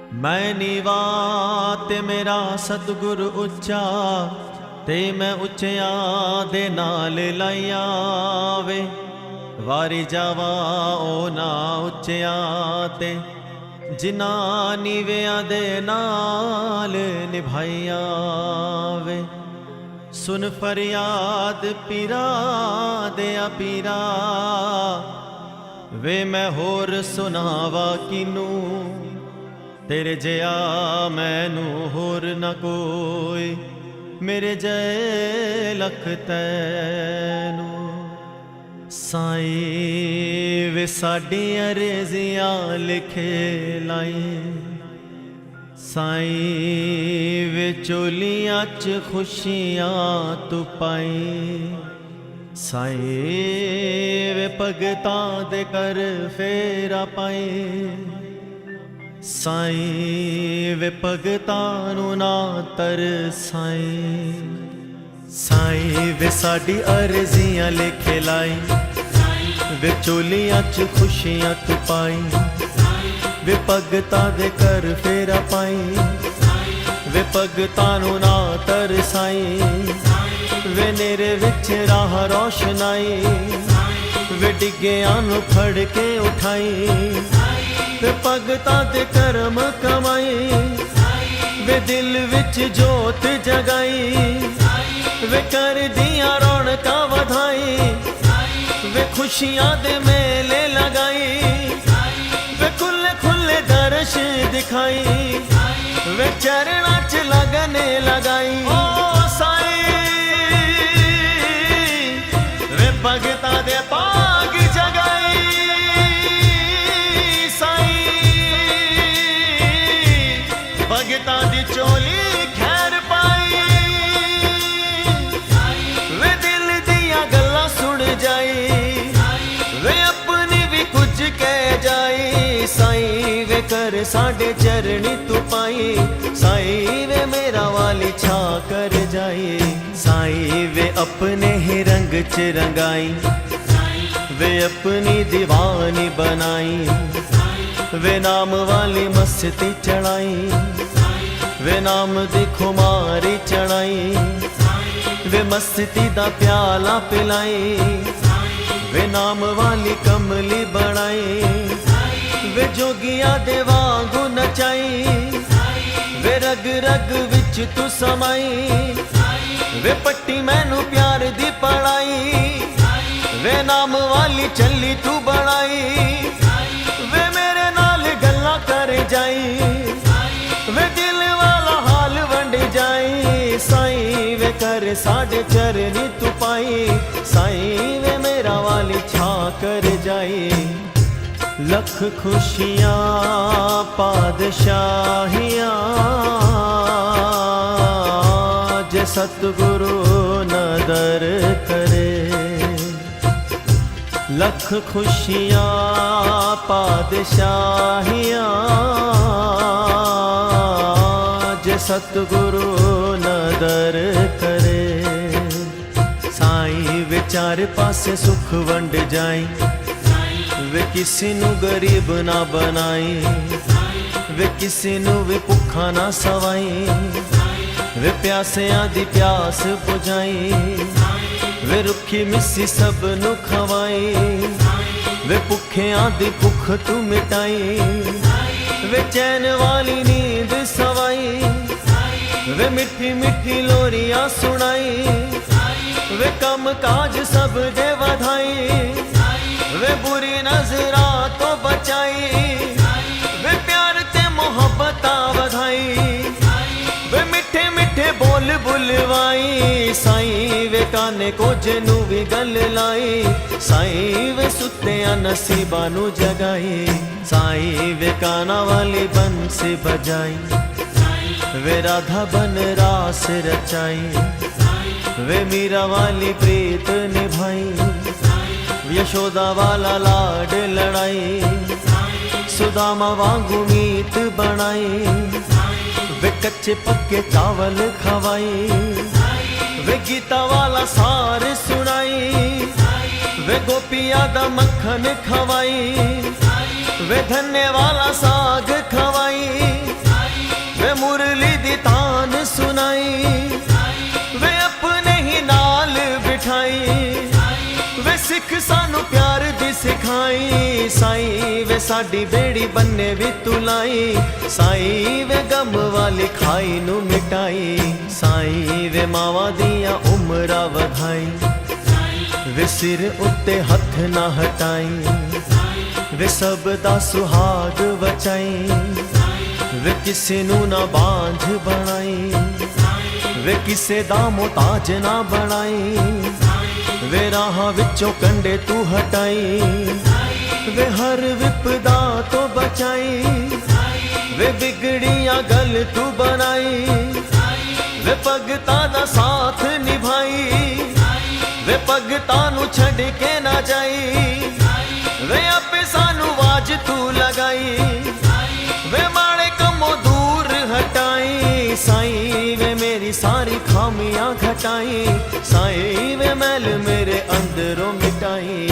मैं नीवा ते मेरा सतगुर उच्चा, ते मैं उच्चिया दे नाल लाइया वे। वारी जावा ओ ना उच्चिया ते, जिना नीविया दे नाल निभाइया वे। सुन फरियाद पीरा दिया पीरा, वे मैं होर सुनावा किनू। तेरे जया मैनू होर न कोई, मेरे जय लख तैनू। साई वे साडी अरजियां लिखे लाई, साई वे चोलियां च खुशियां तू पाई। साई वे भगतां दे कर फेरा पाए, साई वे भगतां नू ना तरसाई। साई वे साडी अर्जियां लिखे लाई, वे चोलियां च खुशियां तू पाई। वे भगतां दे कर फेरा पाई, वे भगतां नू ना तरसाई। वे नेरे विच राह रोशनाई, वे डिग्गियां नू फड़ के उठाई। वे भगतां दे करम कमाई, वे दिल विच जोत जगाई। वे कर दियां रौनकां वधाई, वे खुशियां दे मेले लगाई। वे खुले खुले दर्श दिखाई, वे चरणां च लगन लगाई। ओ साई वे भगतां दे भाग जगाई। भगतां दी चोली खैर पाई, वे दिल दियां गल्लां सुन जाई। वे अपनी भी कुछ कह जाई। साई वे कर साडे चरणी तू पाई, साई वे मेरा वाली छा कर जाई। साई वे अपने ही रंग च रंगाई, वे अपनी दीवानी बनाई। वे नाम वाली मस्ती चढ़ाई, वे नाम दी खुमारी चढ़ाई। वे मस्ती दा प्याला पिलाई, वे नाम वाली कमली बनाई। वे जोगिया दे वांगू नचाई, वे रग रग विच तू समाई। वे पट्टी मैनू प्यार दी पढ़ाई, वे नाम वाली चली तू बनाई। वे मेरे नाल गल्ला कर जाई, वे दिल वाला हाल वंड जाई। साई वे कर साडे चरनी तू पाई, साई वे मेरा वाली छा कर जाई। लख खुशियां पादशाहियां, जे सतगुरु नदर करे। लख खुशियां पादशाहियां, जे सतगुरु नदर करे। साई वे चार पासे सुख वंड जाई, वे किसी नू गरीब ना बनाई। वे किसी नू भी भुखा ना सवाई, वे प्यासियां दी प्यास बुझाई। वे रुखी मिस्सी सब नू खवाई, वे भुखियां दी भुख तू मिटाई। वे चैन वाली नींद सवाई, वे मिठी मिठी लोरियां सुनाई। वे कम काज सब दे वधाई, वे बुरी नजरां तो बचाई। वे प्यार ते मोहब्बत वधाई, वे मिठे मिठे बोल बुलवाई। साई वे काने को जनू भी गल लाई, साई वे सुत्तियां नसीबां नू जगाई। साई वे काना वाली बंसी बजाई, वे राधा बन रास रचाई। वे मीरा वाली प्रीत निभाई, यशोदा वाला लाड लड़ाई। सुदामा वांगू मीत बनाई, वे कच्चे पक्के चावल खवाई। वे गीता वाला सार सुनाई, वे गोपिया दा मक्खन खवाई। वे धन्य वाला साग खवाई, साई वे साडी बेड़ी बन्ने भी तू लाई, साई वे गम वाली खाई नू मिटाई, साई वे मावां दियां उमरां वधाई, वे सिर उत्ते हथ ना हटाई, वे सब दा सुहाग बचाई, वे किसे नू ना बांझ बनाई, वे किसे दा मोहताज ना बनाई, वे राह विचों कंडे तू हटाई, वे हर विपदा तो बचाई, वे बिगड़ियां गल तू बनाई, वे भगतां दा साथ निभाई, वे भगतां नू छड़ के ना जाई, वे आपे सानू आवाज तू लगाई, वे माड़े कमों दूर हटाई, साईं वे मेरी सारी खामियां घटाई, साईं वे मैल मेरे अंदरों मिटाई,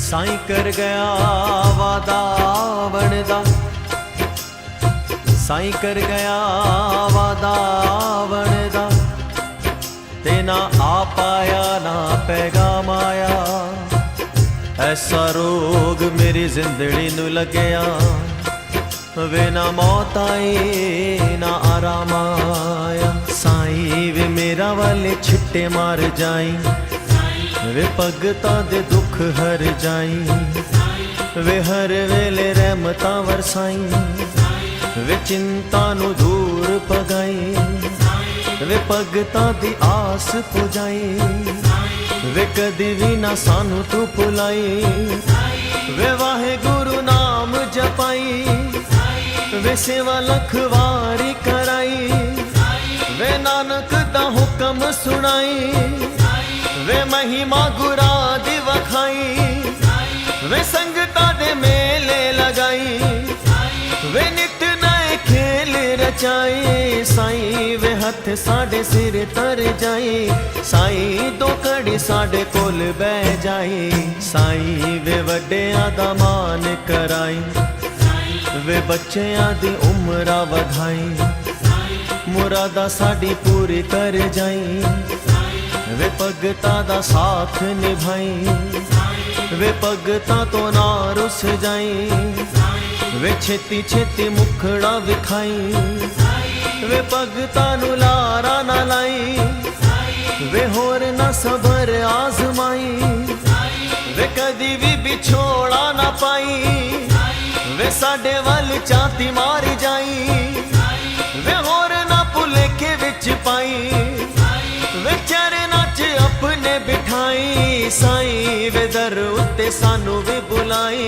साईं कर गया वादा बनदा, साईं कर गया वादा बनदा, ते ना आ पाया ना पैगाम आया, ऐसा रोग मेरी जिंदड़ी नू लगया, वे ना मौत आई ना आराम आया, साईं वे मेरा वाले छिट्टे मार जाई, वे भगतां दे दुख हर जाई, वे हर वेले रहमतां वरसाई, वे चिंता नू दूर भगाई, वे भगतां दी आस पुजाई, वे कदी भी ना सानू तू भुलाई, वे वाहेगुरु नाम जपाई, वे सेवा लखवारी कराई, वे नानक दा हुक्म सुनाई, वे महिमा गुरा दी वखाई, वे संगतां दे मेले लगाई, वे नित नए खेल रचाई, साईं वे हथ साडे सिर तर जाई, साईं दो कड़ी साडे कोल बह जाई, साईं वे वड्डियां दा मान कराई, वे बच्चियां दी उमरां वधाई, मुरादा साडी पूरी कर जाई, वे भगतां दा साथ निभाई, वे भगतां तो ना रुस जाई, वे छेती छेती मुखड़ा विखाई, वे भगतां नू लारा ना लाई, वे होर ना सबर आजमाई, वे कदी भी बिछोड़ा ना पाई, वे साडे वल चाती मारी जाई, वे होर ना भुलेखे विच पाई, वे चरनां च अपने बिठाई, साईं वे दर उत्ते सानू भी बुलाई,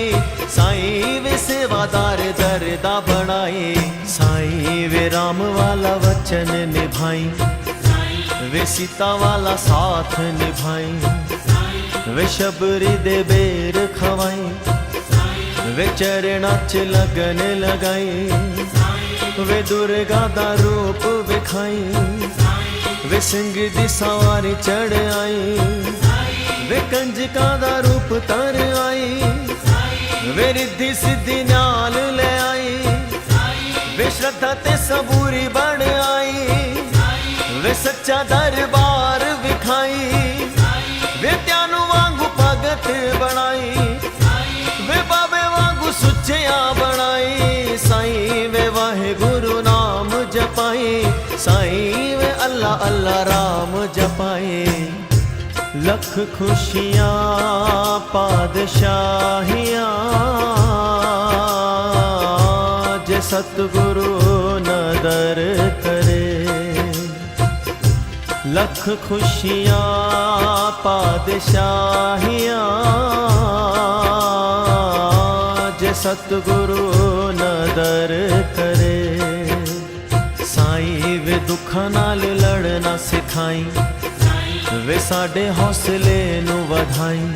साईं वे सेवादार दर दा बनाई, साईं वे राम वाला वचन निभाई, वे सीता वाला साथ निभाई, वे शबरी दे बेर खवाई, वे चरणां च लगन लगाई, वे दुर्गा दा रूप विखाई, वे सिंह दी सवारी चढ़ आई, वे कंजका दा रूप तर आई, वे रिद्धि सिद्धि नाल ले आई, वे श्रद्धा ते सबूरी बन आई, वे सच्चा दरबार विखाई, वे त्यानू वांगू भगत बनाई, वे बाबे वांगू सुचिया बनाई, साईं वे वाहेगुरु नाम जपाई, साईं वे अल्लाह अल्लाह राम जपाई, लख खुशियां पादशाहियां जे सतगुरु नदर करे, लख खुशियां पादशाहियां जे सतगुरु नदर करे, साईं वे दुखां नाल लड़ना सिखाई, वे साडे हौसले नू वधाई,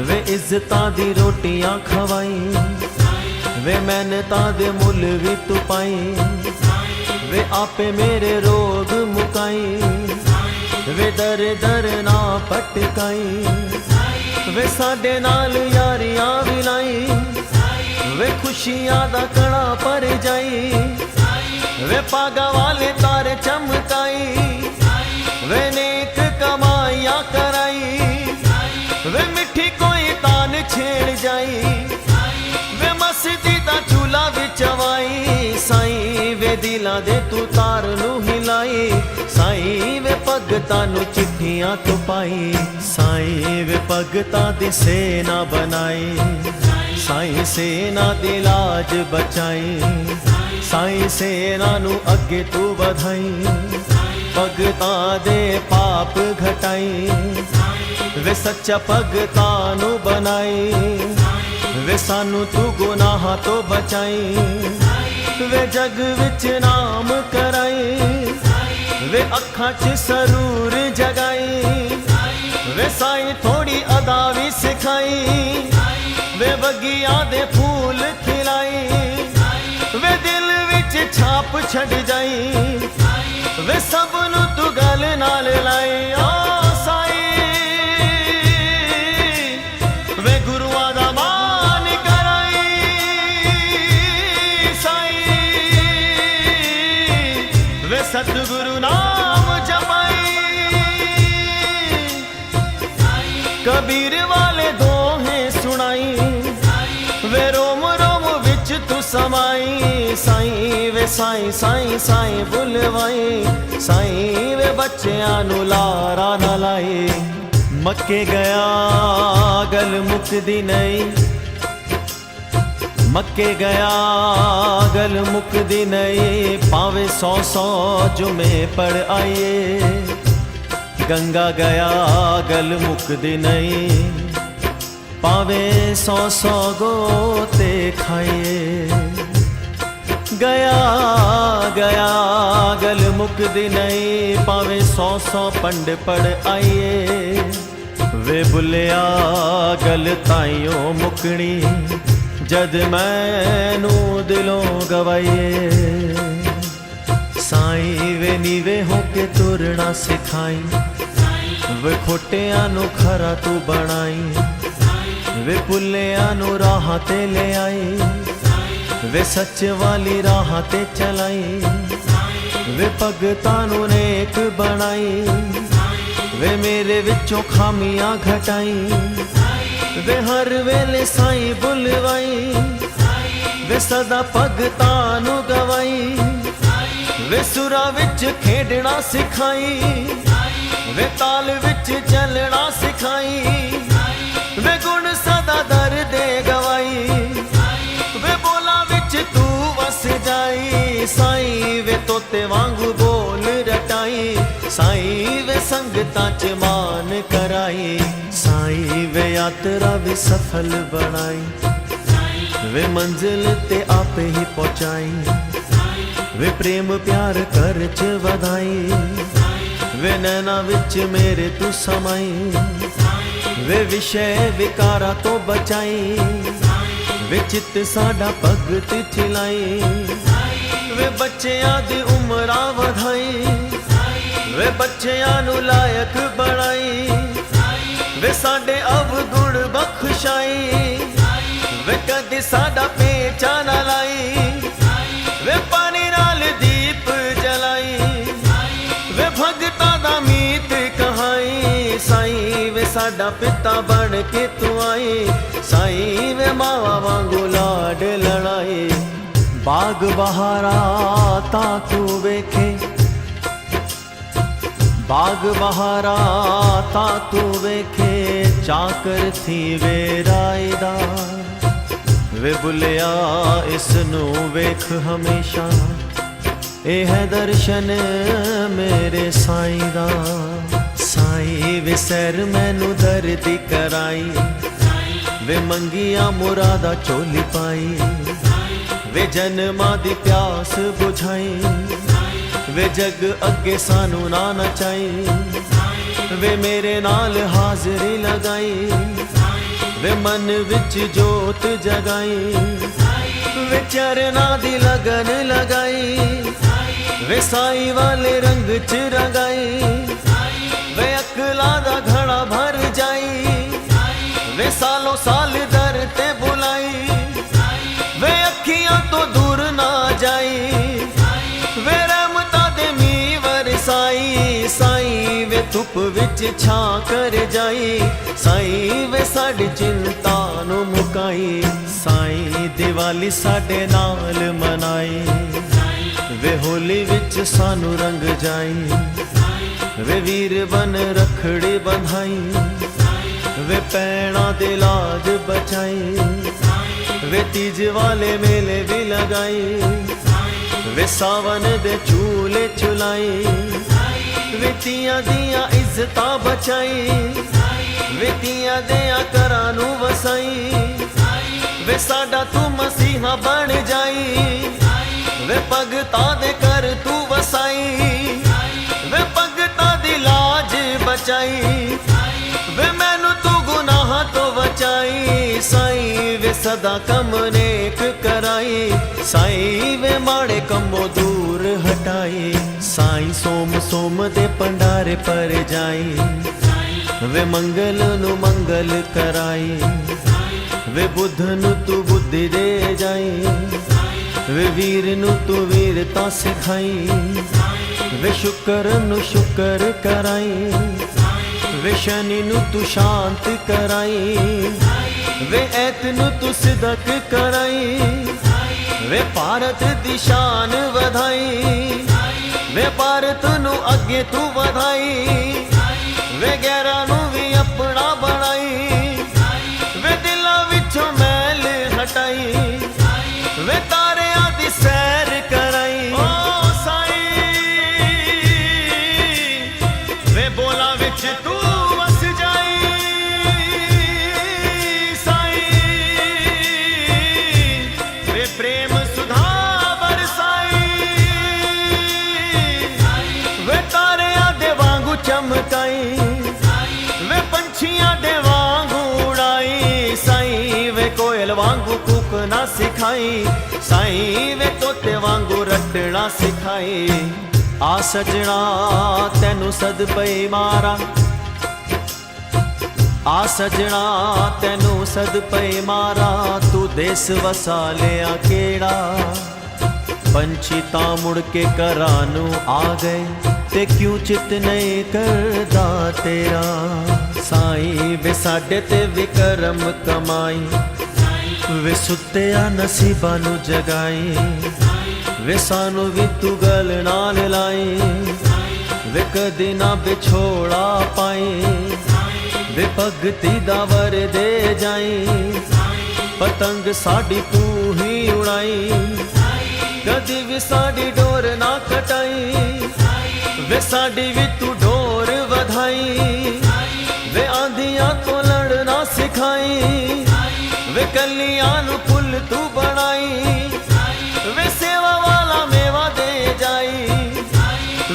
वे इज्जतां दी रोटियां खवाई, वे मेहनतां दे मुल भी तू पाई, वे आपे मेरे रोग मुकाई, वे दर दर ना पटकाई, वे साडे नाल यारियां विलाई, वे खुशियां दा कड़ा पर जाई, वे पागा वाले तारे चमकाई, वे नेक कमाइयां कराई, वे मिठी कोई तान छेड़ जाई, दे तू तार नू हिलाई। साईं वे भगतां नू चिट्ठियां तो पाई। साईं वे भगतां दी सेना बनाई। साईं सेना दी लाज बचाई। साईं सेना नू अगे तू वधाई। भगतां दे पाप घटाई। वे सच्चा भगतां नू बनाई। वे सानू तू गुनाह तो बचाई। वे जग विच नाम कराई। वे अखां च सरूर जगाई। वे साईं थोड़ी अदा भी सिखाई। वे बगिया दे फूल खिलाई। वे दिल विच छाप छड़ जाई। वे सब नू तू गल नाल लाई। ओ साईं वे गुरुआ दा मान कराई। साईं वे सतगुरु नाम जपाई। कबीर वाले दोहे सुनाई। वे रोम रोम विच तू समाई। साईं वे साईं साईं साईं बुलवाई। साईं वे बच्चियां नू लारा ना लाई। मक्के गया गल मुकदी नहीं। मक्के गया गल मुकदी नहीं। पावे 100 जुमे पढ़ आइए। गंगा गया गल मुकदी नहीं। पावे 100 गोते खाइए। गया गया गल मुकदी नहीं। पावे 100 पंड पढ़ आइए। वे बुलिया गल ताइयों मुकनी। जद मैनू दिलों गवाइए। साईं वे नीवे होके तुरना सिखाई। वे खोटियां नू खरा तू बनाई। वे पुलियां नू राह ते ले आई। वे सच वाली राह ते चलाई। वे भगतां नू नेक बनाई। वे मेरे विचों खामियां घटाई। वे हर वेले साईं बुलवाई। वे सदा भगतां नू गवाई। वे सुरा विच खेडना सिखाई। वे ताल विच चलना सिखाई। वे गुण सदा दर दे गवाई। वे बोला विच तू वस जाई। साईं वे तोते वांगू बोल रटाई। साईं वे संगतां च मान कराई। साईं वे यात्रा भी सफल बनाई। वे मंजिल ते आपे ही पहुंचाई। वे प्रेम प्यार कर च वधाई। वे नैना विच मेरे तू समाई। वे विषय विकारा तो बचाई। वे चित साडा भगत चिलाई। वे बच्चियां दी उमरां वधाई। वे बच्चियां नू लायक बनाई। वे साडे अवगुण बख्शाई। वे कदी साडा पेचा ना लाई। वे पानी नाल दीप जलाई। वे भगतां दा मीत कहाई। साईं वे साडा पिता बन के तू आई। साईं वे मावा वांगू लाड लड़ाई। बाग बहारा ता तू वेखे। बाग बहारा ता तू वेखे। चाकर थी वे रायदा। वे बुलिया इस नू वेख हमेशा। ए है दर्शन मेरे साईं दा। साईं वे सैर मैनू दर्दी कराई। वे मंगिया मुरादा चोली पाई। वे जन्मां दी प्यास बुझाई। वे जग अगे सानू ना नचाई। वे मेरे नाल हाजरी लगाई। वे मन विच जोत जगाई। वे चरना दी लगन लगाई। वे साईं वाले रंग च रंगाई। वे अकला दा घड़ा भर जाई। वे सालों साल दर ते बुलाई। वे अखियां तो दूर ना जाई। वे रहमतां दे मींह वरसाई। साईं वे धुप विच छां कर जाई। साईं वे साडी चिंता नू मुकाई। साईं दिवाली साडे नाल मनाई। वे होली विच सानू रंग जाई, वे वीर बन रखड़ी बंधाई, वे पैणा दे लाज बचाई, वे तीज वाले मेले भी लगाई, वे सावन दे झूले झुलाई, वे तियां दियां इज्जतां बचाई, वे तियां दियां घरां नूं वसाई, वे साडा तू मसीहा बन जाई, वे भगतां दे घर तू वसाई, वे भगतां दी लाज बचाई, वे मैनू तू गुनाह तो बचाई। साईं वे सदा कम नेक कराई, साईं वे माड़े कमों दूर हटाई, साईं सोम सोम दे भंडारे पर जाई, वे मंगल नु मंगल कराई, वे बुध नु तू बुद्धि दे जाई, वे वीर नु तू वीरता सिखाई, वे शुक्र नु शुक्र कराई, वे शनि नु तू शांत कराई, वे ऐत नु तू सिदक कराई, वे भारत दी शान वधाई, वे भारत नु अगे तू वधाई, वे गैरा नु भी अपना बनाई, वे दिलां विचों मैल हटाई, वे तारियां दी सैर कराई। ओ साईं वे बोला विच तू वस जाई, साईं वे प्रेम सुधा बरसाई, वे तारियां दे वांगू चमकाई, वे पंछियां दे वांगू उड़ाई, साईं वे कोयल वांगू कूकना सिखाई, साईं वे तोते वांगू रटना सिखाई। आ सजना तैनू सद पई मारा, आ सजना तैनू सद पई मारा, तू देस वसा लिया केड़ा, पंछी तां मुड़ के घरां नू आ गए, ते क्यों चित नहीं करदा तेरा। साईं वे साडे ते विक्रम कमाई, वे सुत्तिया नसीबां नू जगाई, वे सानू भी तू गल नाल लाई, वे कदी ना बिछोड़ा पाई, वे भगती दा वर दे जाई, पतंग साडी तू ही उड़ाई, कदी भी साडी डोर ना कटाई, वे साडी भी तू डोर वधाई, वे आंधियां तो लड़ना सिखाई, वे कलियां नू फुल तू बनाई, वे सेवा वाला मेवा दे जाई,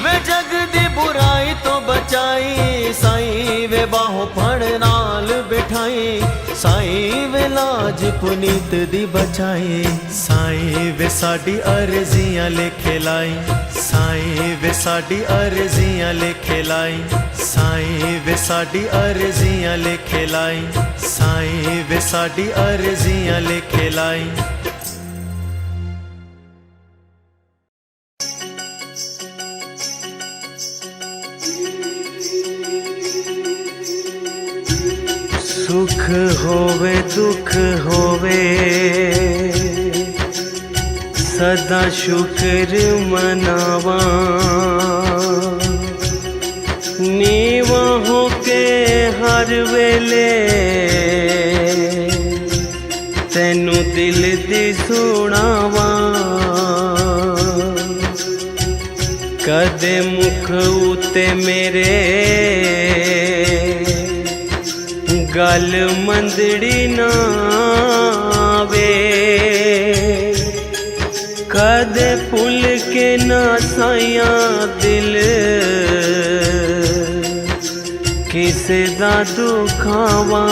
वे जग दी बुराई तो बचाई, साईं वे बाहों फड़ नाल बिठाई, साईं वे लाज पुनीत दी बचाई, साईं वे साडी अर्जियां लिखे लाई, साईं वे साडी अर्जियां लिखे लाई, साईं वे साडी अर्जियां लिखे लाई, साईं वे साडी अर्जियां लिखे लाई। सुख होवे दुख होवे सदा शुक्र मनावा, नीवा होके हर वेले तैनू दिल दी सुनावा, कदे मुख उते मेरे गल मंदड़ी ना आवे, कदे भुल के ना साया दिल किसे दा दुखावा,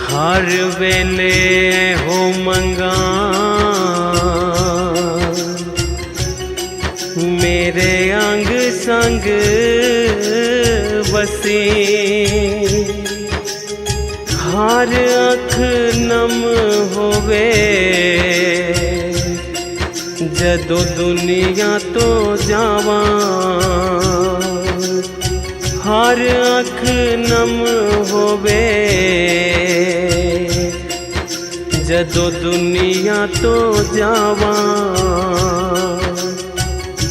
हर वेले हो मंगा मेरे अंग संग बसी, हर अख नम होवे जदों दुनिया तो जावा, हर अख नम होवे जदों दुनिया तो जावा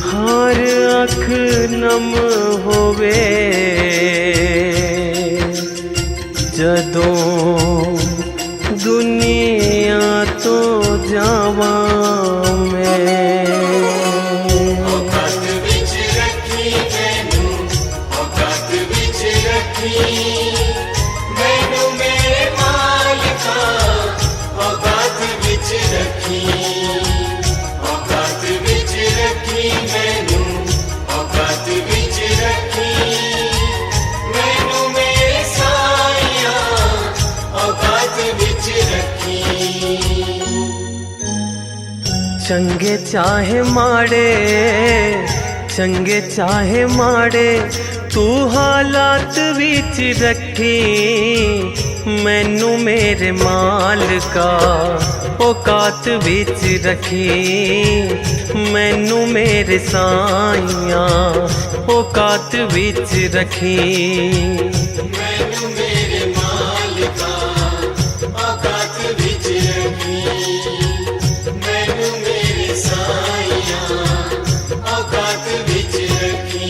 हर अख नम होवे, जदों दुनिया तो जावा मैं। औकात विच रखी मैनू, औकात विच रखी मैनू मेरे मालिका, औकात विच रखी, औकात विच रखी मैनू, औकात विच रखी मैनू मेरे साइया, औकात विच रखी। चंगे चाहे माड़े, चंगे चाहे माड़े तू हालात विच रखी मैनू मेरे मालिका, औकात विच रखी मैनू मेरे साइया, औकात विच रखी। मैनू मेरे मालिका, औकात विच रखी मैनू मेरे साइया, औकात विच रखी।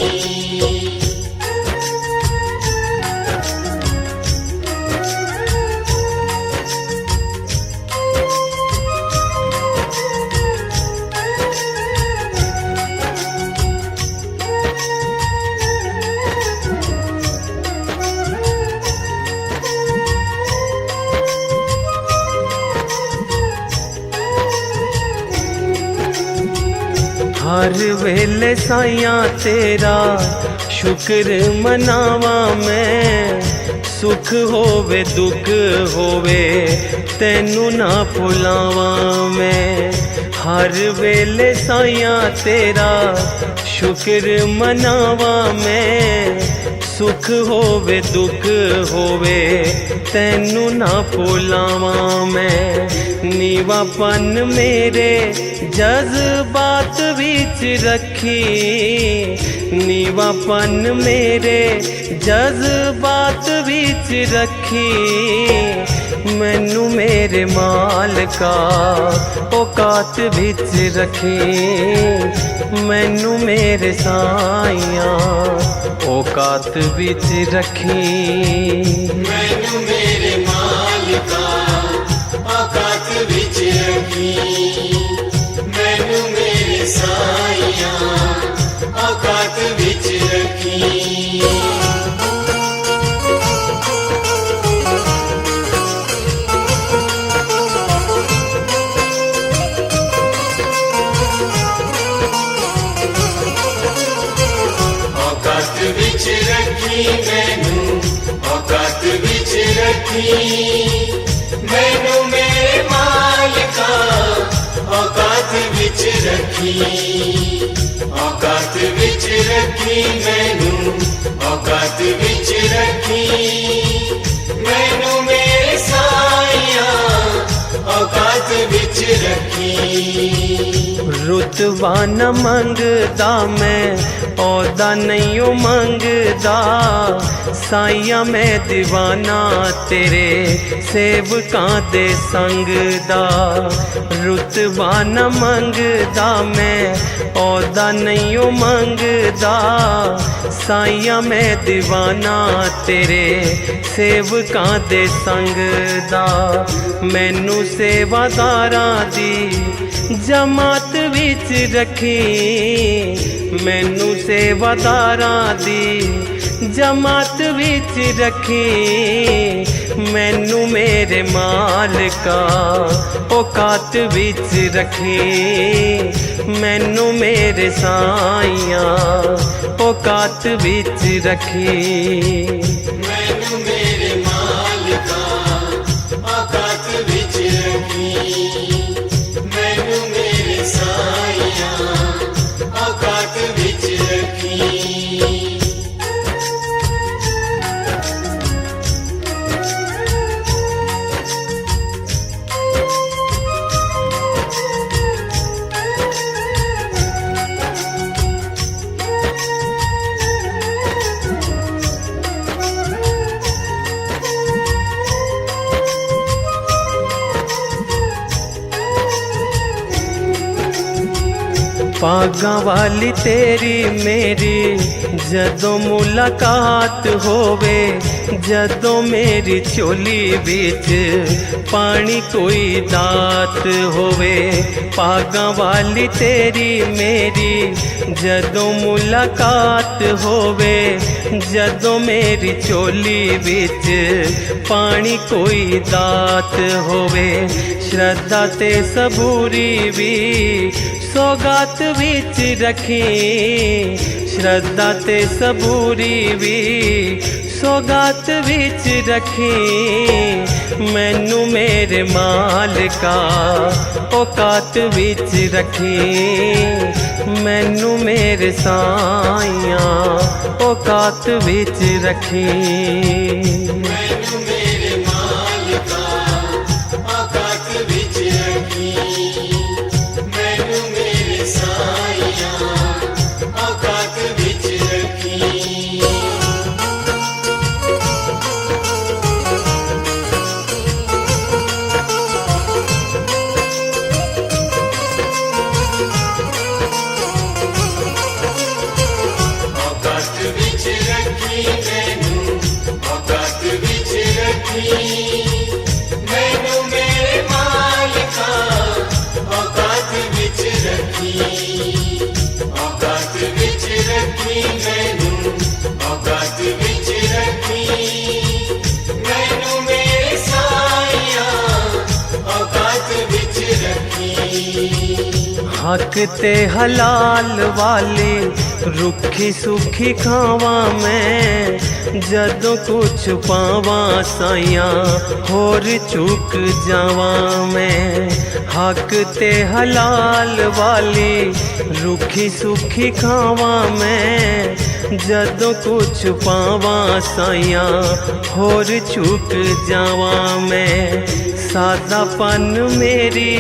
हर वेले साइया तेरा शुक्र मनावा मैं, सुख होवे दुख होवे तैनू ना भुलावा मैं। हर वेले साइया तेरा शुक्र मनावा मैं, सुख होवे दुख होवे तैनू ना भुलावा मैं। नीवापन मेरे जज्बात विच रखी, नीवापन मेरे जज्बात विच रखी मैनू मेरे मालिका, औकात विच रखी मैनू मेरे साइया, औकात विच रखी। मैनू मेरे मालिका, औकात विच रखी मैनू मेरे साइया, औकात विच रखी। औकात विच रखी मैनू, औकात विच रखी मैनू मेरे मालिका, औकात विच रखी, औकात विच रखी मैनू, औकात विच रखी मैनू मेरे साइया, औकात विच रखी। रुतबा न मंगदा मैं औदा नहीं मंगदा, साइया मैं दीवाना तेरे सेवकां दे संग दा। रुतबा न मंगदा मैं औदा नहीं मंगदा, साइया मैं दीवाना तेरे सेवकां दे संग दा। मैनू सेवादारां दी जमात विच रखी, मैनू सेवादारां दी जमात विच रखी मैनू मेरे मालिका, औकात विच रखी मैनू मेरे साइया, औकात विच रखी। मैनू मेरे मालिका, औकात विच रखी मैनू मेरे साइया, औकात विच रखी। पागां वाली तेरी मेरी जदों मुलाकात होवे, जदों मेरी चोली बिच पानी कोई दात होवे। पागां वाली तेरी मेरी जदों मुलाकात होवे, जदों मेरी चोली बिच पानी कोई दात होवे। श्रद्धा ते सबूरी भी सौगात विच रखी, श्रद्धा ते सबूरी भी सौगात विच रखी। मैनू मेरे मालिका औकात विच रखी, मैनू मेरे साइया औकात विच रखी। मैनू मेरे मालिका औकात विच रखी, मैनू मेरे साइया औकात विच रखी। औकात विच रखी मैनू औकात विच रखी, मैनू मेरे मालिका औकात विच रखी, औकात विच रखी मैनू औकात विच रखी, मैनू मेरे साइया औकात विच रखी। हक ते हलाल वाली रुखी सुखी खावा मैं, जदों कुछ पावा साइया होर चुक जावा मैं। हक ते हलाल वाली रुखी सुखी खावा मैं, जदों कुछ पावा साइया होर चुक जावा मैं। सादापन मेरी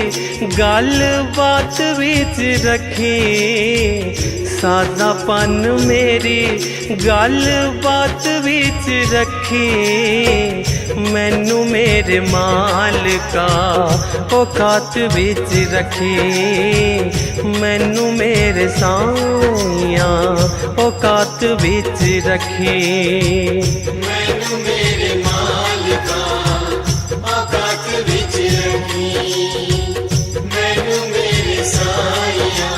गल बात विच रखी, सादापन मेरी गल बात विच रखी। मैनू मेरे मालिका औकात विच रखी, मैनू मेरे साइया औकात विच रखी। मैनू मेरे मालिका औकात विच रखी, मैनू मेरे साइया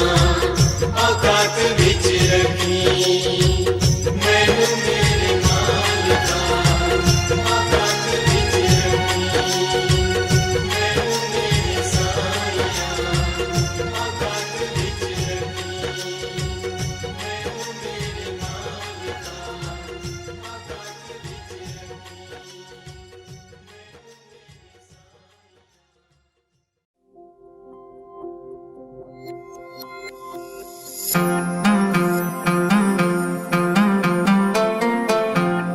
औकात विच रखी, मैनू मेरे मालिका औकात विच रखी, मैनू मेरे साइया औकात विच रखी, मैनू मेरे मालिका औकात विच रखी।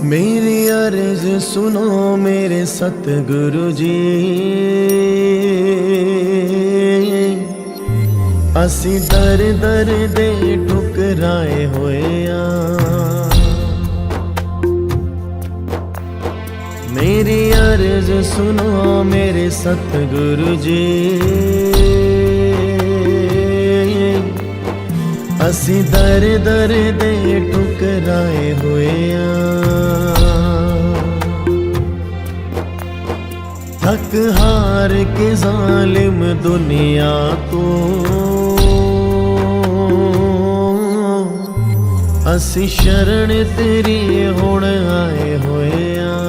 मेरी अर्ज सुनो मेरे सतगुरु जी, असी दर दर दे ठुकराए होए आ। मेरी अर्ज सुनो मेरे सतगुरु जी, असी दर दर दे ठुकराए होए आ। थक हार के जालिम दुनिया को असी शरण तेरी हुण आए होए आ।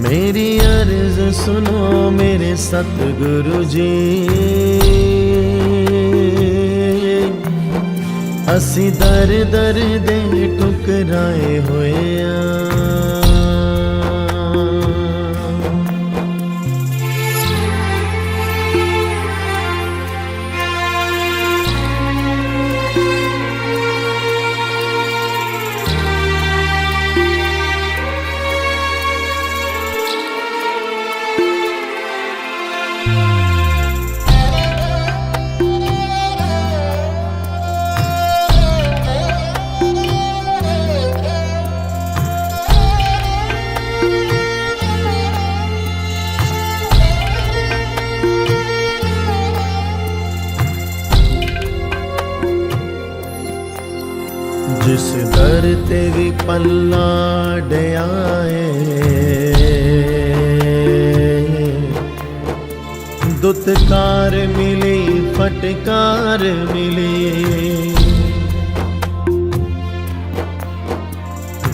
मेरी अर्ज सुनो मेरे सतगुरु जी, असी दर दर दे ठुकराए होए आ। जिस दर ते भी पल्ला डयाए दुत्कार मिली फटकार मिली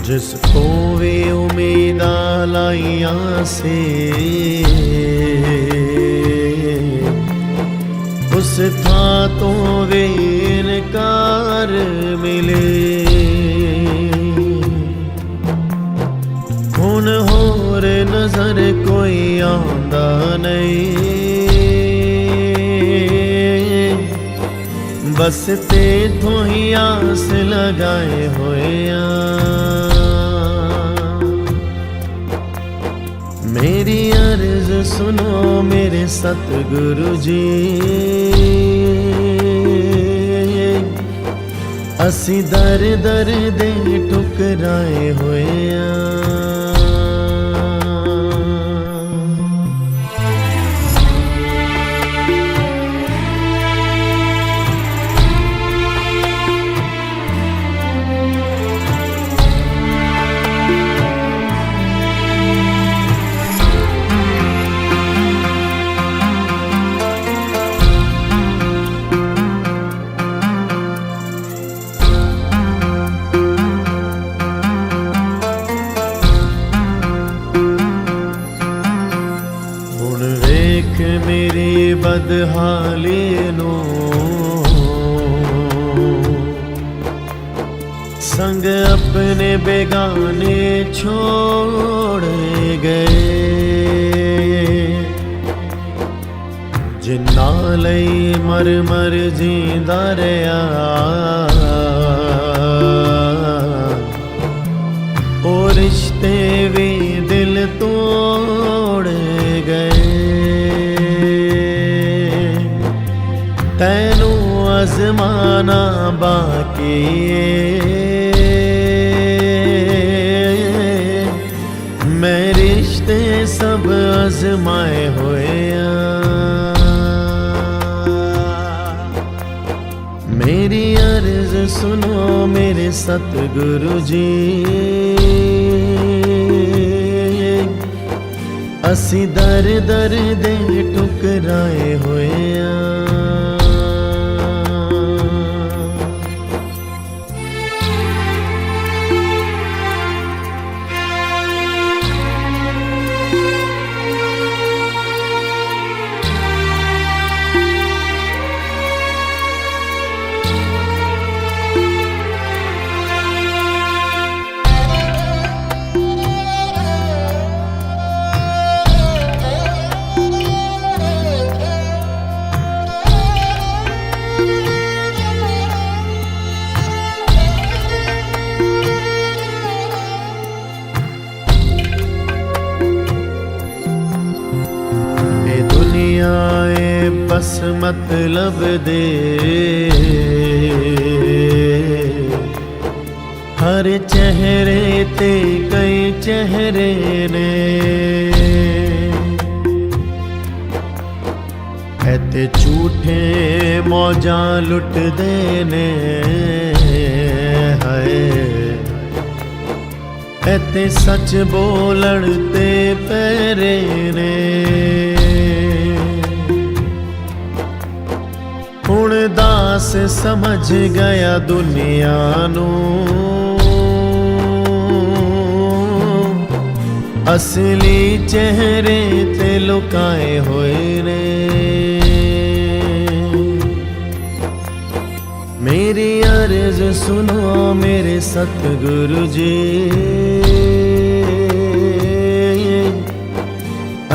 जिसको वे उम्मीदा लाइया से उस था तो वे इनकार मिले हुन होर नजर कोई आंदा नहीं बस ते थों ही आस लगाए होए मेरी अर्ज सुनो मेरे सतगुरु जी असी दर दर दे ठुकराए होए मेरी बदहाली नू संग अपने बेगाने छोड़ गए जिन्ना लई मर मर जींदा रहा ओ रिश्ते भी दिल तोड़ गए तैनू अजमाना बाकी मैं रिश्ते सब अजमाए होए मेरी अर्ज सुनो मेरे सतगुरु जी असी दर दर दे ठुकराए होए बस मतलब दे हर चेहरे ते कई चेहरे ने ऐते झूठे मौजा लुट देने है ऐते सच बोलण ते पैरे ने हुण दास समझ गया दुनिया नू असली चेहरे ते लुकाए होए ने मेरी अर्ज सुनो मेरे सतगुरु जी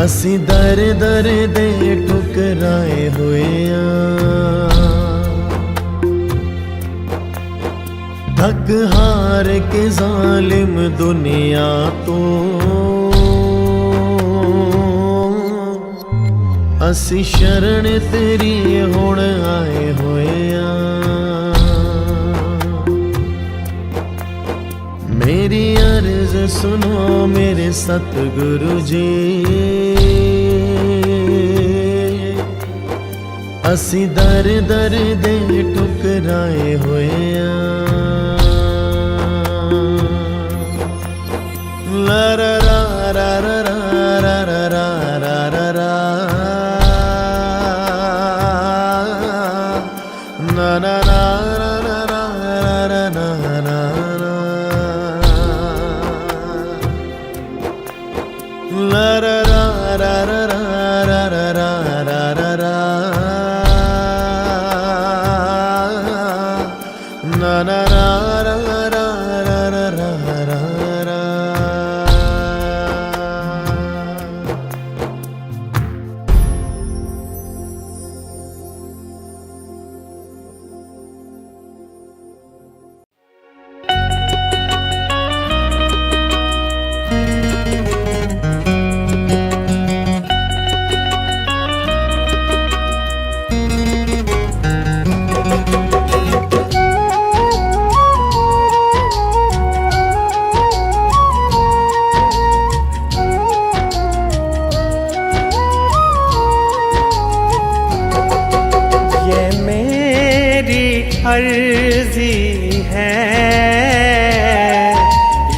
असी दर दर दे ठुकराए होए थक हार के जालिम दुनिया तो असी शरण तेरी हुण आए होए मेरी अर्ज सुनो मेरे सतगुरु जी असी दर दर दे ठुकराए होए अर्जी है,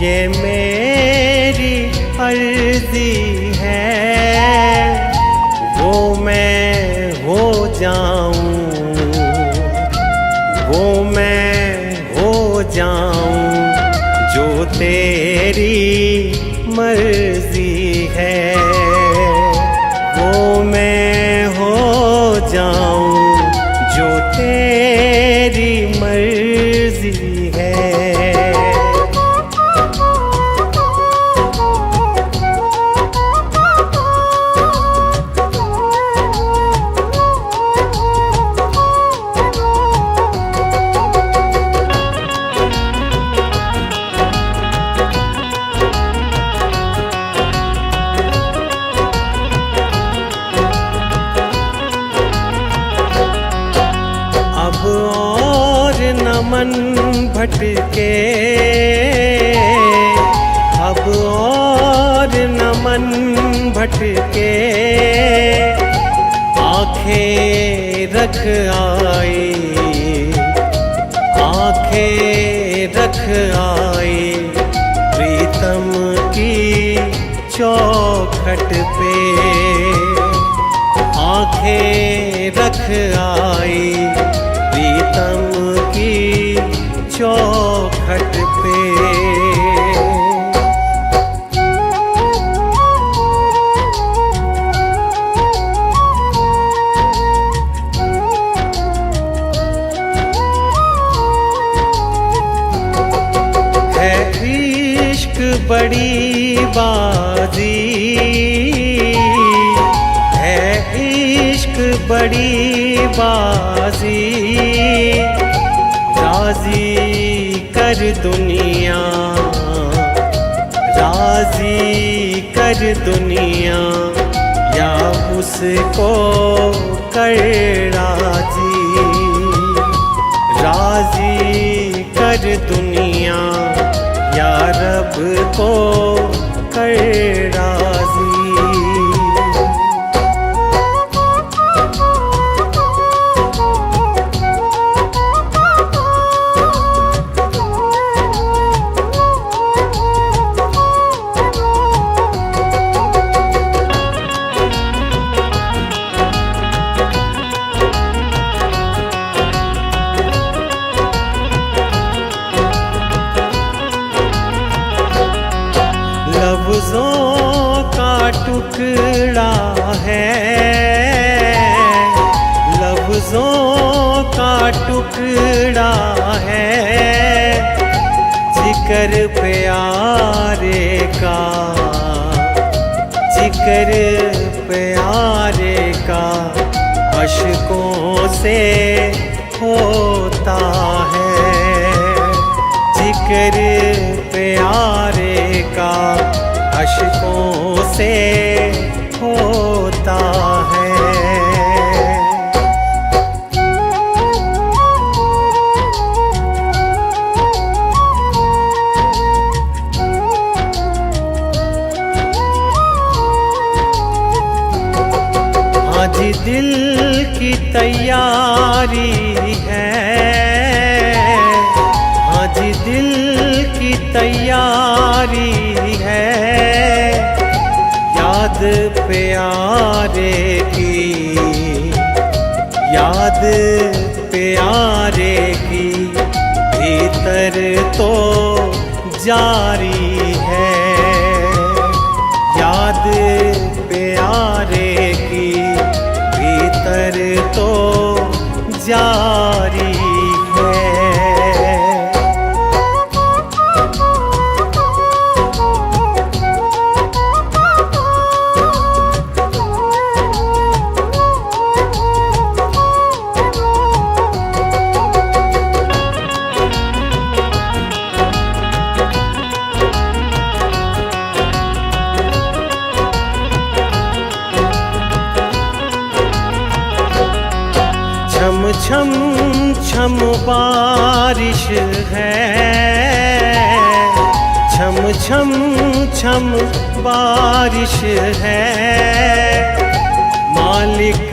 ये मेरी अर्जी है, वो मैं हो जाऊं, वो मैं हो जाऊं जो तेरी मर्जी है, वो मैं हो जाऊं जो तेरी मर्जी है। अब और न मन भटके, अब और न मन भटके, आंखें रख आई, आंखें रख आई प्रीतम की चौखट पे, आंखें रख आई प्रीतम की चौखट पे। है इश्क बड़ी बाजी, है इश्क बड़ी बाजी, राजी कर दुनिया, राजी कर दुनिया, या उसको कर राजी, राजी कर दुनिया, या रब को कर राजी। लफ्ज़ों का टुकड़ा है, लफ्ज़ों का टुकड़ा है, जिक्र प्यारे का, जिक्र प्यारे का अश्कों से होता है, जिक्र प्यारे का अश्कों से होता है। आज दिल की तैयारी है, आज दिल की तैयारी है, याद प्यारे की, याद प्यारे की भीतर तो जारी है, याद प्यारे की भीतर तो जारी है। छम छम छम बारिश है, छम छम छम बारिश है, मालिक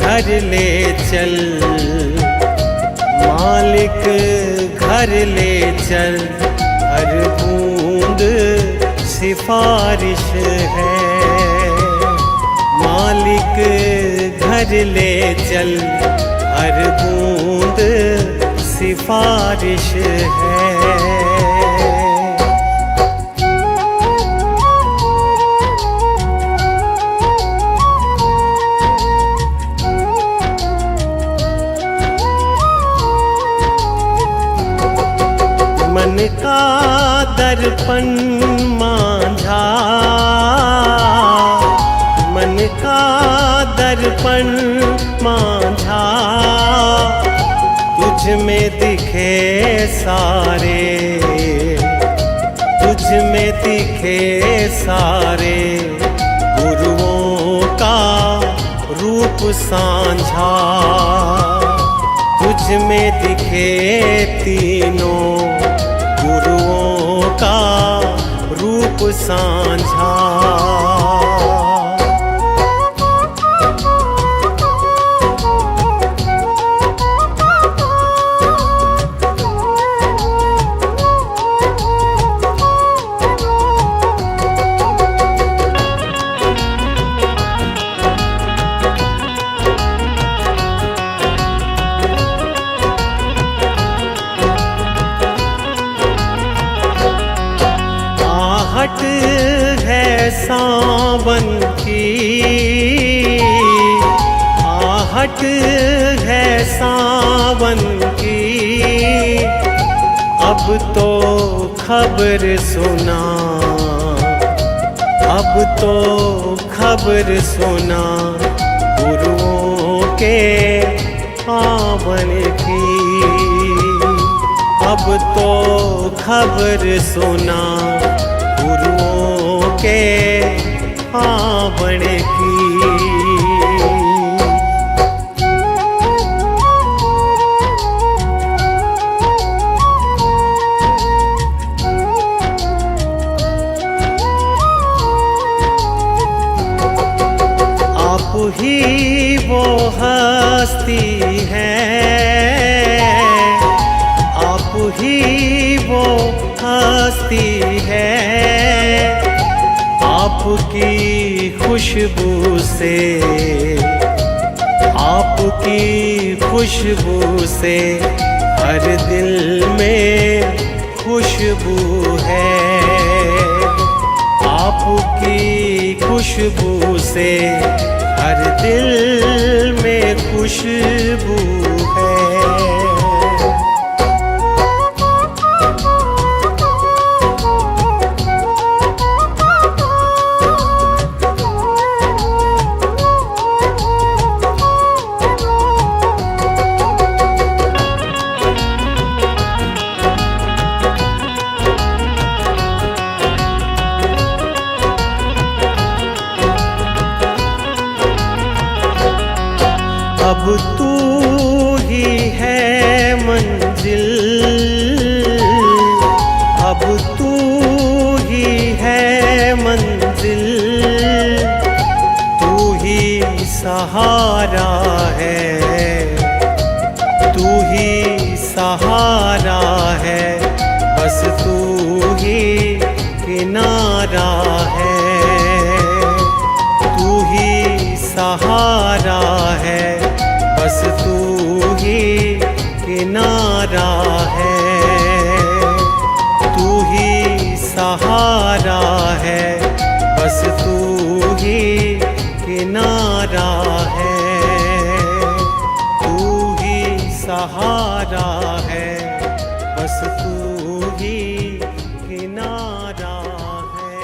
घर ले चल, मालिक घर ले चल, हर बूंद सिफारिश है। मालिक घर ले चल, हर बूंद सिफारिश है। मन का दर्पण मांझा, मन का दर्पण मांझा, तुझ में दिखे सारे, तुझ में दिखे सारे गुरुओं का रूप सांझा। तुझ में दिखे तीनों गुरुओं का रूप सांझा। आहट है सावन की, आहट है सावन की, अब तो खबर सुना, अब तो खबर सुना गुरुओं के आवन की। अब तो खबर सुना गुरुओं के आवन की। आप ही वो हस्ती है, आप ही वो हस्ती है, आपकी खुशबू से, आपकी खुशबू से हर दिल में खुशबू है। आपकी खुशबू से हर दिल में खुशबू है। अब तू ही है मंजिल, अब तू ही है मंजिल, तू ही सहारा है, तू ही सहारा है, बस तू ही किनारा है। तू ही सहारा है, बस तू ही किनारा है। तू ही सहारा है, बस तू ही किनारा है। तू ही सहारा है, बस तू ही किनारा है।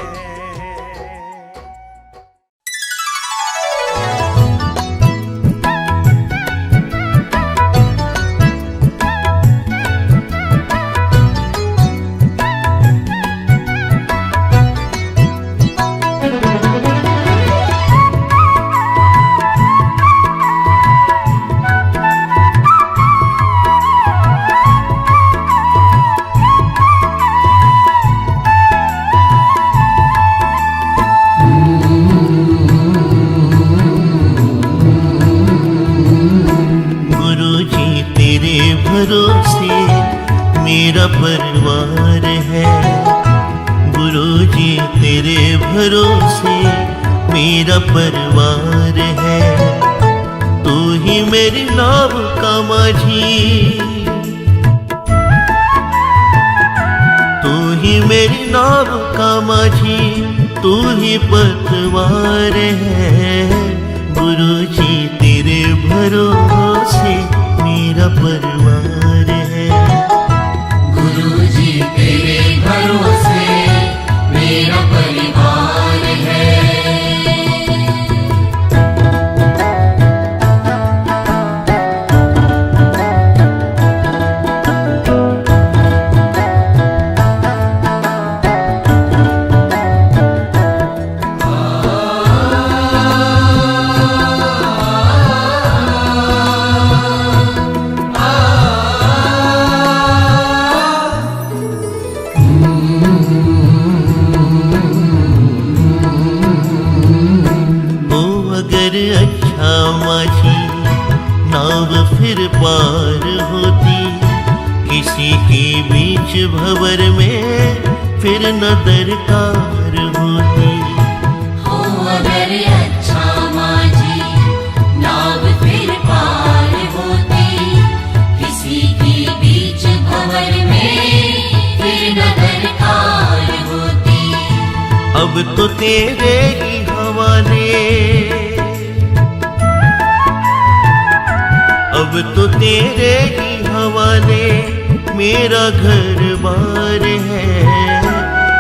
मेरा परिवार है। गुरुजी तेरे भरोसे मेरा परिवार है। तू ही मेरी नाव का माझी, तू ही मेरी नाव का माझी, तू ही पतवार है। गुरुजी तेरे भरोसे मेरा परिवार है। गुरुजी तेरे भरोसे मेरा परिवार है। अच्छा माझी नाव फिर पार होती, किसी के बीच भंवर में फिर न दरकार होती। हो अगर अच्छा माझी नाव फिर पार होती, किसी के बीच भंवर में फिर न दरकार होती। अब तो तेरे ही हवाले, अब तो तेरे ही हवाले मेरा घर बार है।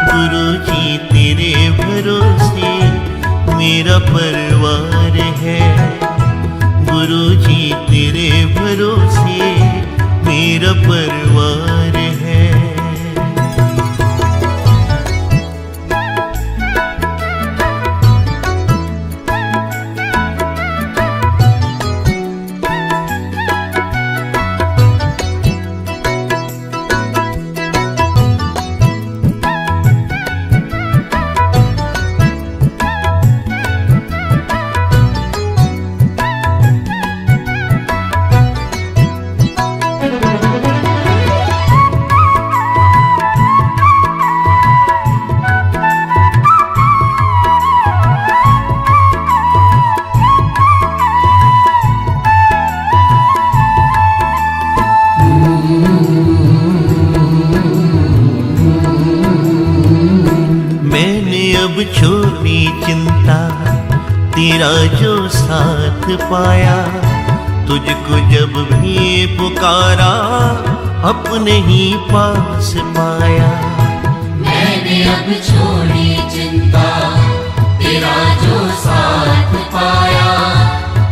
गुरुजी तेरे भरोसे मेरा परिवार है। गुरुजी तेरे भरोसे मेरा परिवार है। अब छोड़ी चिंता, तेरा जो साथ पाया, तुझको जब भी पुकारा अपने ही पास पाया। मैंने अब छोड़ी चिंता, तेरा जो साथ पाया,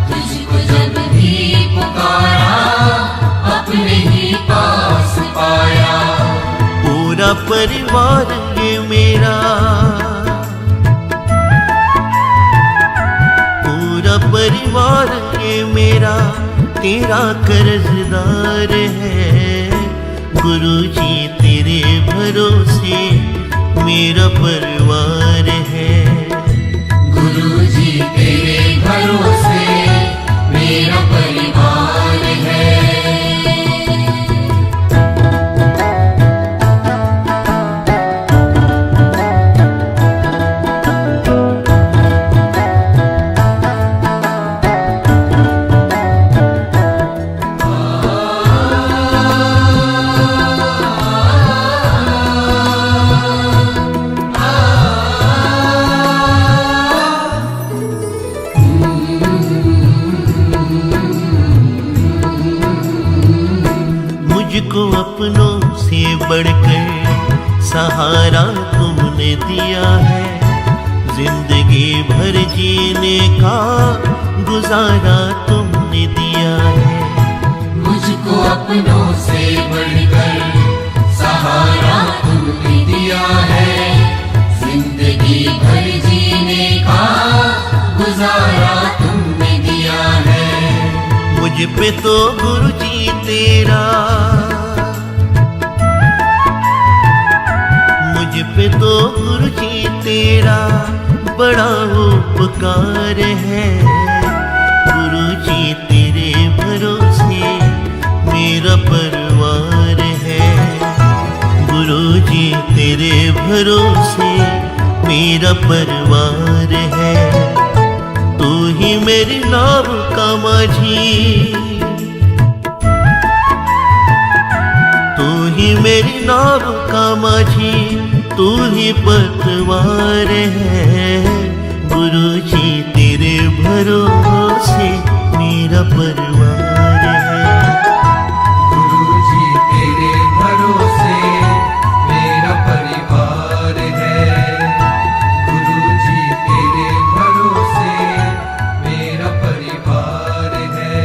तुझको जब भी पुकारा अपने ही पास पाया। पूरा परिवार ये मेरा, पूरा परिवार ये मेरा तेरा कर्जदार है। गुरुजी तेरे भरोसे मेरा परिवार है। गुरुजी तेरे भरोसे मेरा परिवार है। मुझको अपनों से बढ़कर सहारा तुमने दिया है। जिंदगी भर जीने का गुजारा तुमने दिया है। मुझको अपनों से बढ़कर सहारा तुमने दिया है। जिंदगी भर जीने का गुजारा तुमने दिया है। मुझ पे तो गुरुजी तेरा, मुझ पे तो गुरुजी तेरा बड़ा उपकार है। गुरुजी तेरे भरोसे मेरा परिवार है। भरोसे मेरा परिवार है। तू ही मेरी नाव का माझी, तू ही मेरी नाव का माझी, तू ही पतवार है। गुरु जी तेरे भरोसे मेरा परिवार है। गुरुजी तेरे भरोसे मेरा परिवार है। गुरुजी तेरे भरोसे मेरा परिवार है।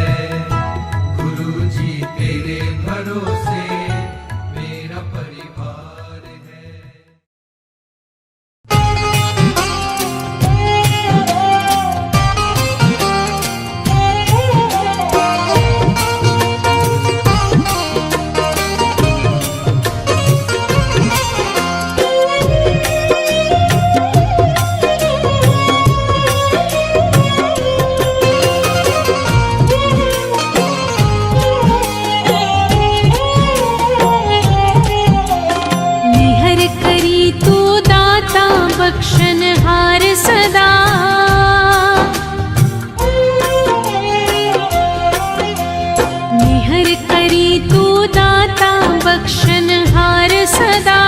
गुरुजी तेरे भरोसे मेरा परिवार है। निहर करी तू दाता बख्शनहार सदा, निहर करी तू दाता बख्शनहार सदा,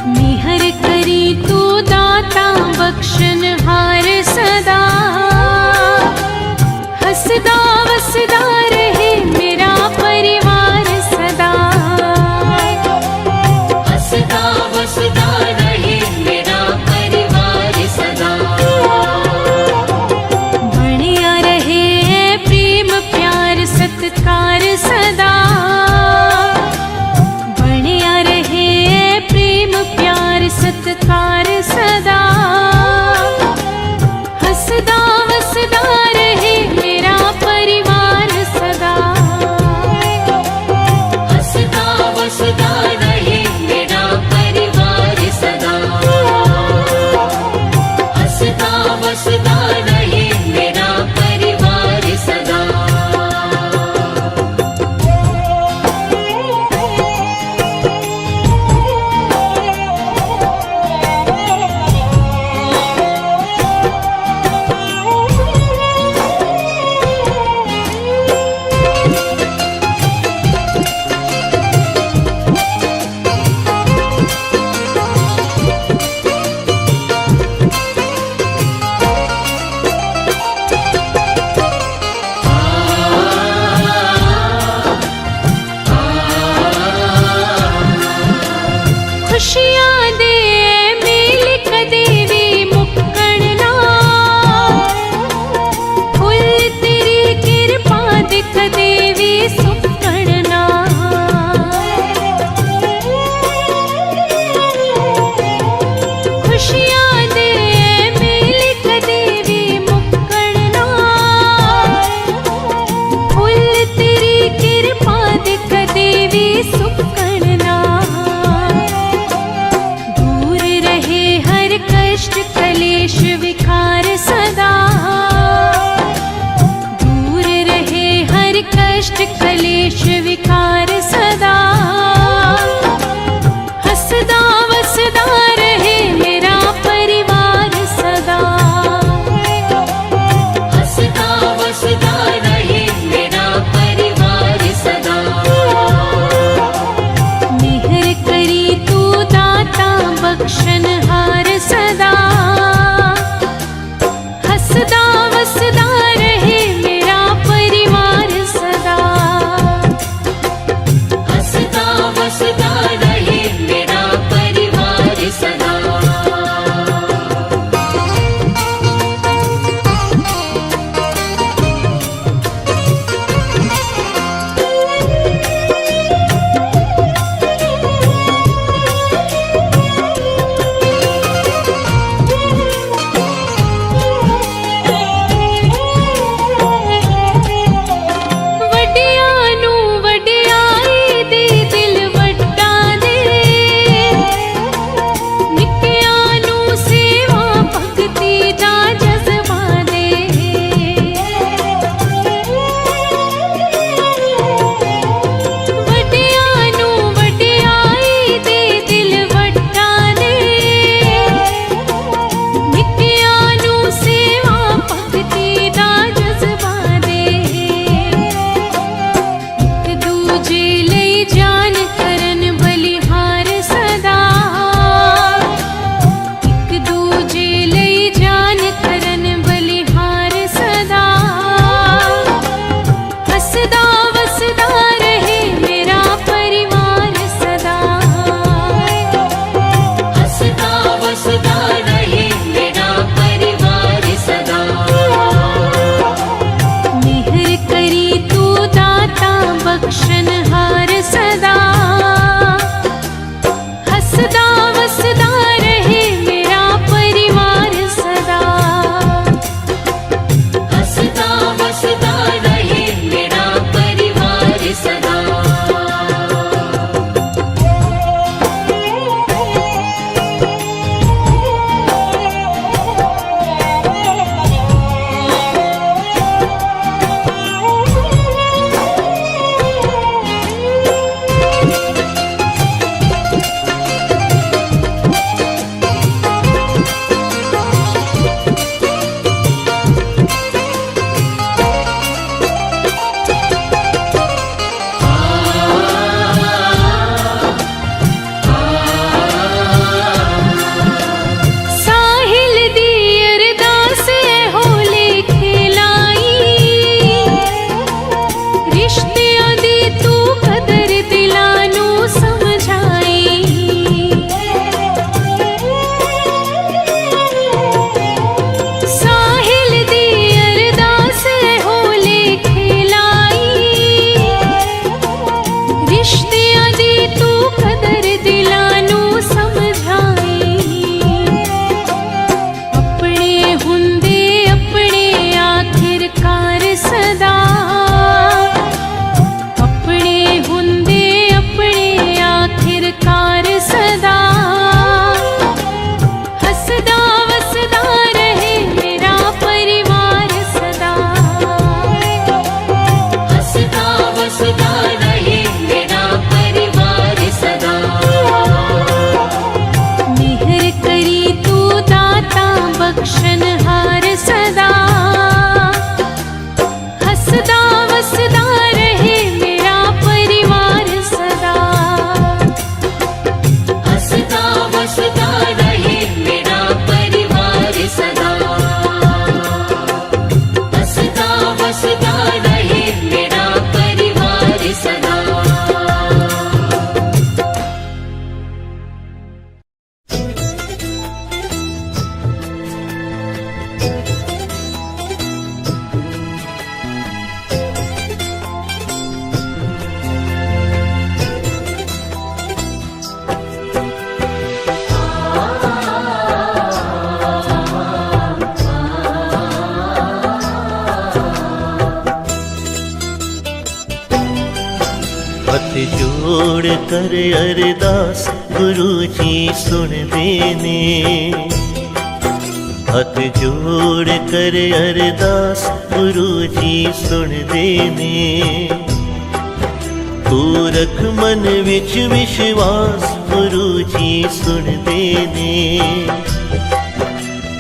निहर करी तू दाता बख्शनहार सदा। हसदा वसदा रहे मेरा परिवार सदा, हसदा वसदा रहे मेरा परिवार सदा। बढ़िया रहे प्रेम प्यार सत्कार सदा, बढ़िया रहे प्रेम प्यार सत्कार सदा। हसदा वसदा रहे मेरा परिवार सदा, हसदा वसदा रहे मेरा परिवार सदा, हसदा वसदा रहे मेरा परिवार सदा। खुशियां दे मेल कदेवी मुक्कड़ना, फुल तेरी कृपा दिख देवी सुक्कड़ना। खुशियां दे मेल कदेवी मुक्कड़ना, फुल तेरी कृपा दिख देवी सुक्कड़ना। दूर रहे हर कष्ट कलेश विकार सदा, दूर रहे हर कष्ट कलेश जोड़ कर अरदास गुरु जी सुन देने, हाथ जोड़ कर अरदास गुरु जी सुन देने। तू रख मन विच विश्वास गुरु जी सुन देने,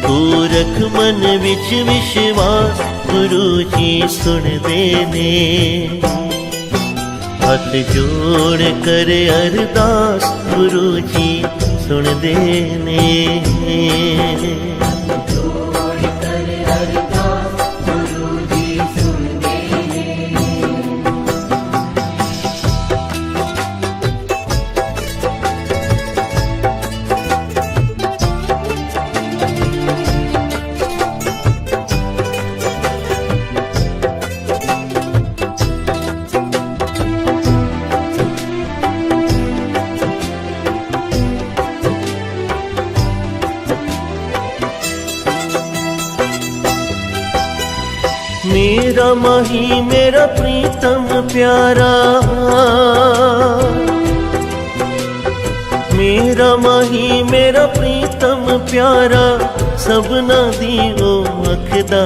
तू रख मन विच विश्वास गुरु जी सुन देने। हाथ जोड़ कर अरदास गुरु जी सुन देने। जोड़ कर अरदास गुरु जी सुन देने। मेरा माही मेरा प्रीतम प्यारा, मेरा माही मेरा प्रीतम प्यारा, सबना दीओ अखदा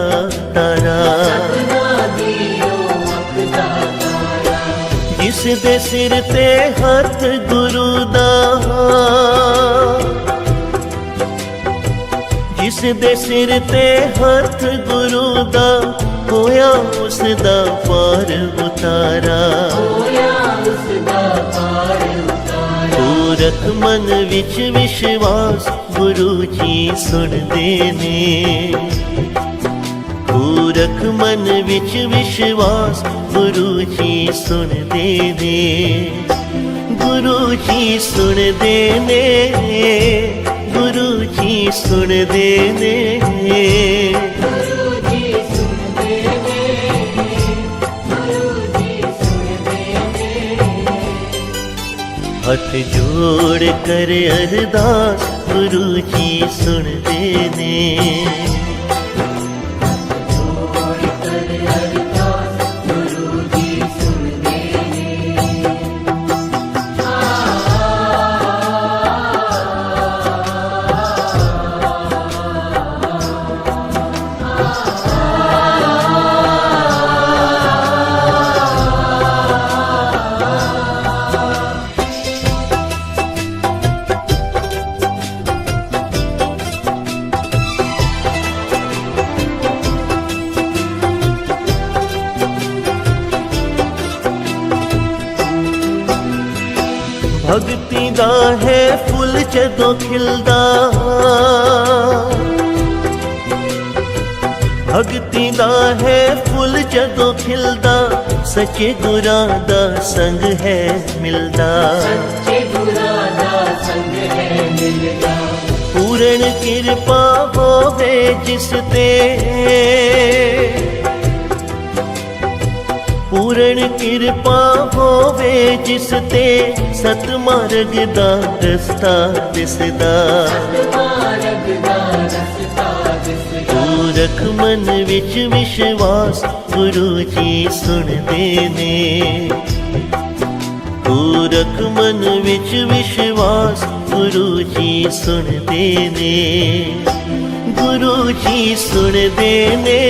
तारा। जिस दे सिर ते हथ गुरु दा, जिस दे सिर ते हथ गुरु दा, होया उसदा पार उतारा। तू रख मन विच विश्वास गुरु जी सुन देने, तू रख मन विच विश्वास गुरु जी सुन देने। गुरु जी सुन देने, गुरु जी सुन देने। हाथ जोड़ कर अरदास गुरु जी सुन देने। जोड़ कर अरदास गुरु जी सुन देने। भगती दा है फुल जदों खिलदा, भगती दा है फुल जदों खिलदा, सच्चे गुरां दा संग है मिलदा। पूर्ण कृपा होवे जिस ते, पूर्ण कृपा होवे जिस ते, सतमार्ग दा रस्ता दिसदा। तू रख मन विच विश्वास गुरु जी सुन देने, तू रख मन विच विश्वास गुरु जी सुन देने। गुरु जी सुन देने,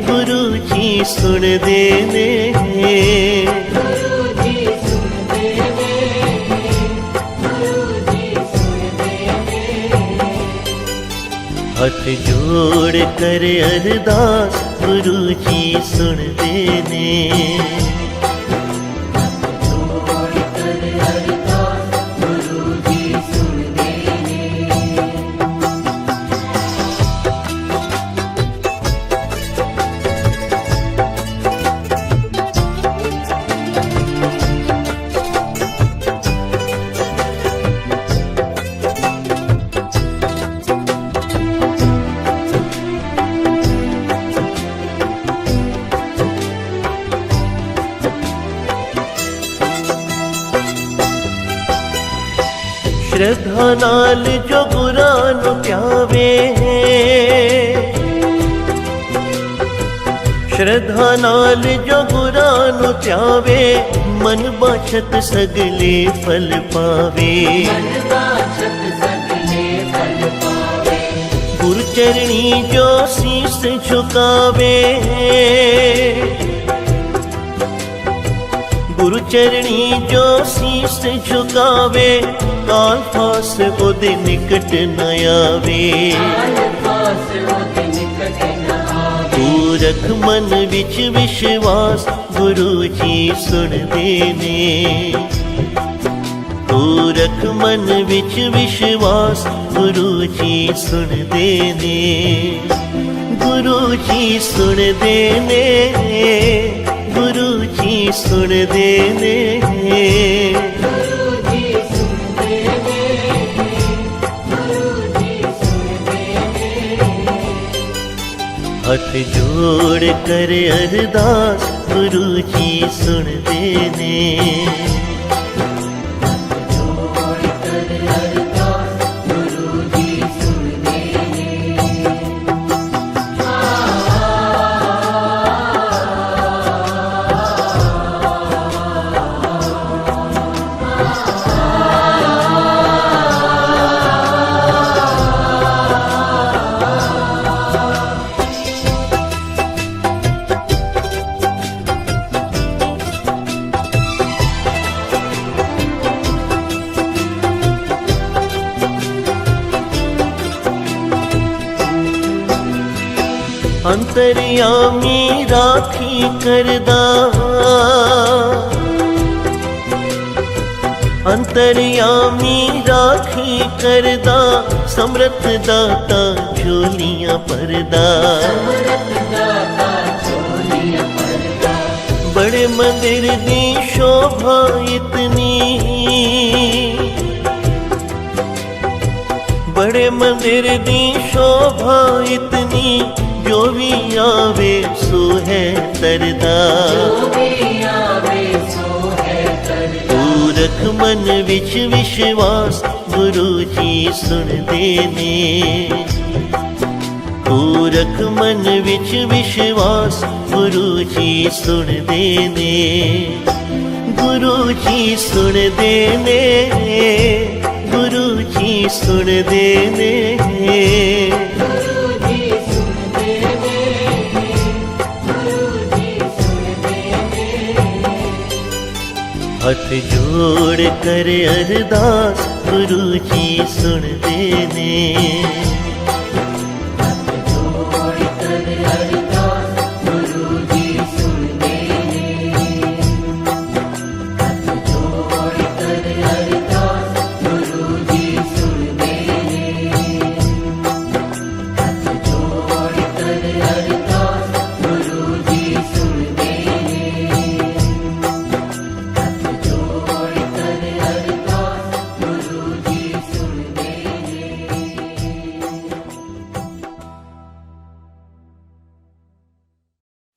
गुरु जी सुन देने। हाथ जोड़ कर अरदास गुरु जी सुन देने। जोड़ कर अरदास गुरु जी सुन देने। श्रद्धा नाल जो गुरां नूं प्यावे, श्रद्धा नाल जो गुरां नु ध्यावे, मन बाछत सगले फल पावे। बाछत सगले फल पावे। गुरु चरणी जो शीस झुकावे, गुरु चरणी जो शीस झुकावे, काल फास ओदे निकट न आवे। तू रख मन विच विश्वास, गुरु जी सुनदे ने। तू रख मन विच विश्वास, गुरु जी सुनदे ने। गुरु जी सुनदे ने, गुरु जी सुनदे ने। हथ जोड़ कर अरदास, गुरु जी सुनदे ने। जोड़ कर अरदास, गुरु जी सुनदे ने। अंतर्यामी राखी करदा, अंतर्यामी राखी करदा, समर्थ दाता झोलियां भरदा। बड़े मंदिर दी शोभा इतनी, बड़े मंदिर दी शोभा इतनी, जो भी आवे सो है तरदा। तू रख मन विच विश्वास, गुरु जी सुनदे ने। तू रख मन विच विश्वास, गुरु जी सुनदे ने। गुरु जी सुनदे ने, गुरु जी सुनदे ने। हथ जोड़ कर अरदास, गुरु जी सुनदे ने।